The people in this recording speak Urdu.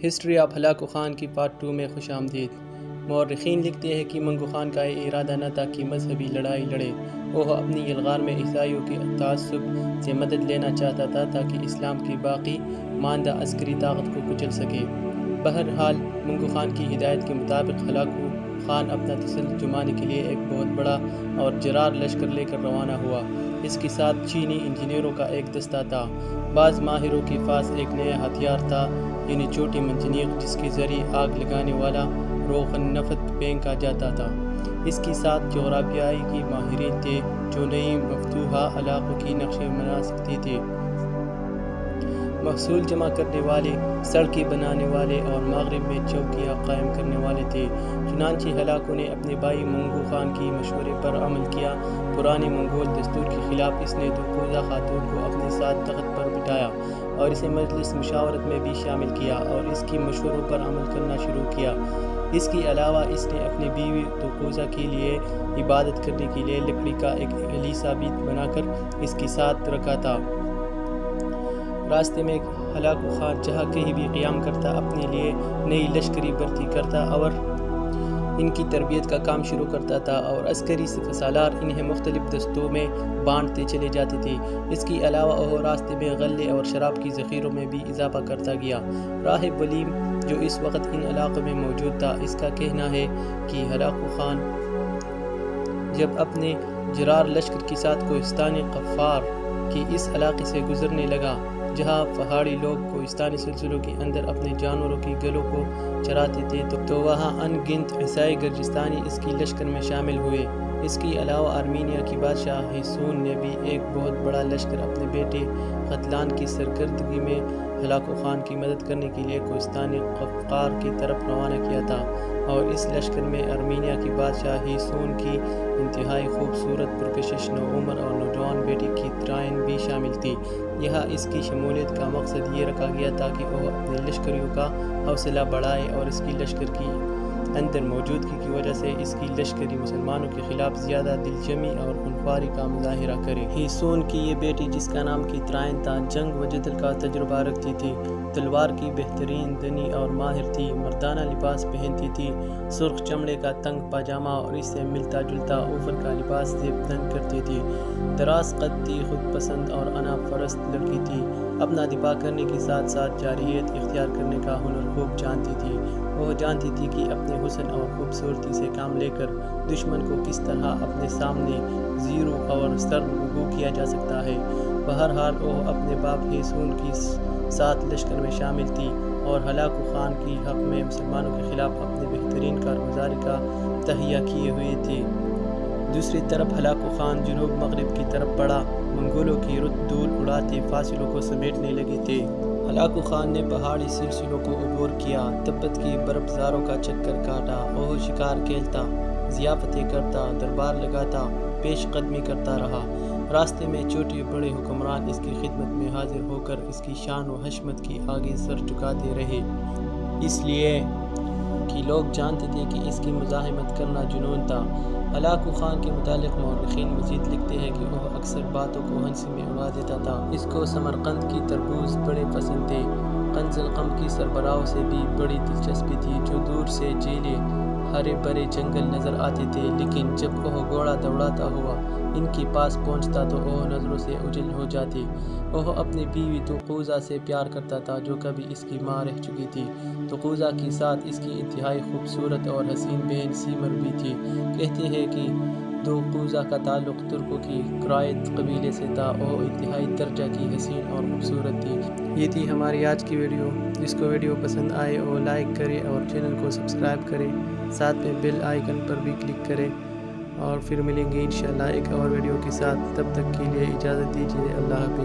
ہسٹری آف ہلاکو خان کی پارٹ 2 میں خوش آمدید۔ مورخین لکھتے ہیں کہ منگو خان کا یہ ارادہ نہ تھا کہ مذہبی لڑائی لڑے، وہ اپنی یلغار میں عیسائیوں کی تعصب سے مدد لینا چاہتا تھا تاکہ اسلام کی باقی ماندہ عسکری طاقت کو کچل سکے۔ بہرحال منگو خان کی ہدایت کے مطابق ہلاکو خان اپنا تسلط جمانے کے لیے ایک بہت بڑا اور جرار لشکر لے کر روانہ ہوا۔ اس کے ساتھ چینی انجینئروں کا ایک دستہ تھا۔ بعض ماہروں کے پاس ایک نیا ہتھیار تھا، یعنی چھوٹی منجنیق، جس کے ذریعے آگ لگانے والا روغن نفت پھینکا جاتا تھا۔ اس کے ساتھ جغرافیائی کے ماہرین تھے جو نئی مفتوحہ علاقوں کی نقشے بنا سکتے تھے، محصول جمع کرنے والے، سڑکیں بنانے والے اور مغرب میں چوکیاں قائم کرنے والے تھے۔ چنانچہ ہلاکو نے اپنے بھائی منگو خان کی مشورے پر عمل کیا۔ پرانے منگول دستور کے خلاف اس نے دوقوزا خاتون کو اپنے ساتھ تخت پر بٹھایا اور اسے مجلس مشاورت میں بھی شامل کیا اور اس کی مشوروں پر عمل کرنا شروع کیا۔ اس کے علاوہ اس نے اپنی بیوی دوقوزا کے لیے عبادت کرنے کے لیے لکڑی کا ایک کلیسا بھی بنا کر اس کے ساتھ رکھا تھا۔ راستے میں ہلاکو خان جہاں کہیں بھی قیام کرتا اپنے لیے نئی لشکری بھرتی کرتا اور ان کی تربیت کا کام شروع کرتا تھا، اور عسکری سالار انہیں مختلف دستوں میں بانٹتے چلے جاتے تھے۔ اس کے علاوہ وہ راستے میں غلے اور شراب کی ذخیروں میں بھی اضافہ کرتا گیا۔ راہب ولیم، جو اس وقت ان علاقوں میں موجود تھا، اس کا کہنا ہے کہ ہلاکو خان جب اپنے جرار لشکر کے ساتھ کوہستانی غفار کے اس علاقے سے گزرنے لگا جہاں پہاڑی لوگ کوہستانی سلسلوں کے اندر اپنے جانوروں کے گلوں کو چراتے تھے، تو وہاں ان گنت عیسائی گرجستانی اس کی لشکر میں شامل ہوئے۔ اس کے علاوہ آرمینیا کی بادشاہ ہیسون نے بھی ایک بہت بڑا لشکر اپنے بیٹے ختلان کی سرکردگی میں ہلاکو خان کی مدد کرنے کے لیے کوہستانی غفار کی طرف روانہ کیا تھا، اور اس لشکر میں آرمینیا کی بادشاہ ہیسون کی انتہائی خوبصورت پرکشش نوعمر اور نوجوان بیٹی کی ترائن بھی شامل تھی۔ یہاں اس کی شمولیت کا مقصد یہ رکھا گیا تھا کہ وہ اپنے لشکریوں کا حوصلہ بڑھائے اور اس کی لشکر کی اندر موجودگی کی وجہ سے اس کی لشکری مسلمانوں کے خلاف زیادہ دلجمی اور خونخواری کا مظاہرہ کرے۔ ہیسون کی یہ بیٹی، جس کا نام کی ترائن تھا، جنگ و جدل کا تجربہ رکھتی تھی، تلوار کی بہترین دنی اور ماہر تھی، مردانہ لباس پہنتی تھی، سرخ چمڑے کا تنگ پاجامہ اور اس سے ملتا جلتا اوپر کا لباس زیب تن کرتی تھی، دراز قد تھی، خود پسند اور انا پرست لڑکی تھی، اپنا دفاع کرنے کے ساتھ ساتھ جارحیت اختیار کرنے کا ہنر خوب جانتی تھی۔ وہ جانتی تھی کہ اپنے حسن اور خوبصورتی سے کام لے کر دشمن کو کس طرح اپنے سامنے زیرو اور سرنگو کیا جا سکتا ہے۔ بہرحال وہ اپنے باپ ہیسون کے ساتھ لشکر میں شامل تھی اور ہلاکو خان کی حق میں مسلمانوں کے خلاف اپنے بہترین کارگزاری کا تہیہ کیے ہوئے تھے۔ دوسری طرف ہلاکو خان جنوب مغرب کی طرف بڑھا، منگولوں کی رد دور اڑاتے فاصلوں کو سمیٹنے لگے تھے۔ ہلاکو خان نے پہاڑی سلسلوں کو عبور کیا، تبت کی برف زاروں کا چکر کاٹا، وہ شکار کھیلتا، ضیافتیں کرتا، دربار لگاتا، پیش قدمی کرتا رہا۔ راستے میں چھوٹے بڑے حکمران اس کی خدمت میں حاضر ہو کر اس کی شان و حشمت کے آگے سر جھکاتے رہے، اس لیے کہ لوگ جانتے تھے کہ اس کی مزاحمت کرنا جنون تھا۔ ہلاکو خان کے متعلق مورخین مزید لکھتے ہیں کہ وہ اکثر باتوں کو ہنسی میں اڑا دیتا تھا۔ اس کو سمرقند کی تربوز بڑے پسند تھے۔ کنز القم کی سربراہوں سے بھی بڑی دلچسپی تھی، جو دور سے جیلے ہرے بھرے جنگل نظر آتے تھے، لیکن جب وہ گھوڑا دوڑاتا ہوا ان کے پاس پہنچتا تو وہ نظروں سے اوجھل ہو جاتے۔ وہ اپنی بیوی دوقوزا سے پیار کرتا تھا، جو کبھی اس کی ماں رہ چکی تھی۔ دوقوزا کے ساتھ اس کی انتہائی خوبصورت اور حسین بہن سیمر بھی تھی۔ کہتے ہیں کہ دوقوزا کا تعلق ترکوں کی کرائت قبیلے سے تھا۔ وہ انتہائی درجہ کی حسین اور خوبصورت تھی۔ یہ تھی ہماری آج کی ویڈیو۔ جس کو ویڈیو پسند آئے وہ لائک کرے اور چینل کو سبسکرائب کرے، ساتھ میں بیل آئیکن پر بھی کلک کرے، اور پھر ملیں گے انشاءاللہ ایک اور ویڈیو کے ساتھ۔ تب تک کے لیے اجازت دیجیے، اللہ حافظ۔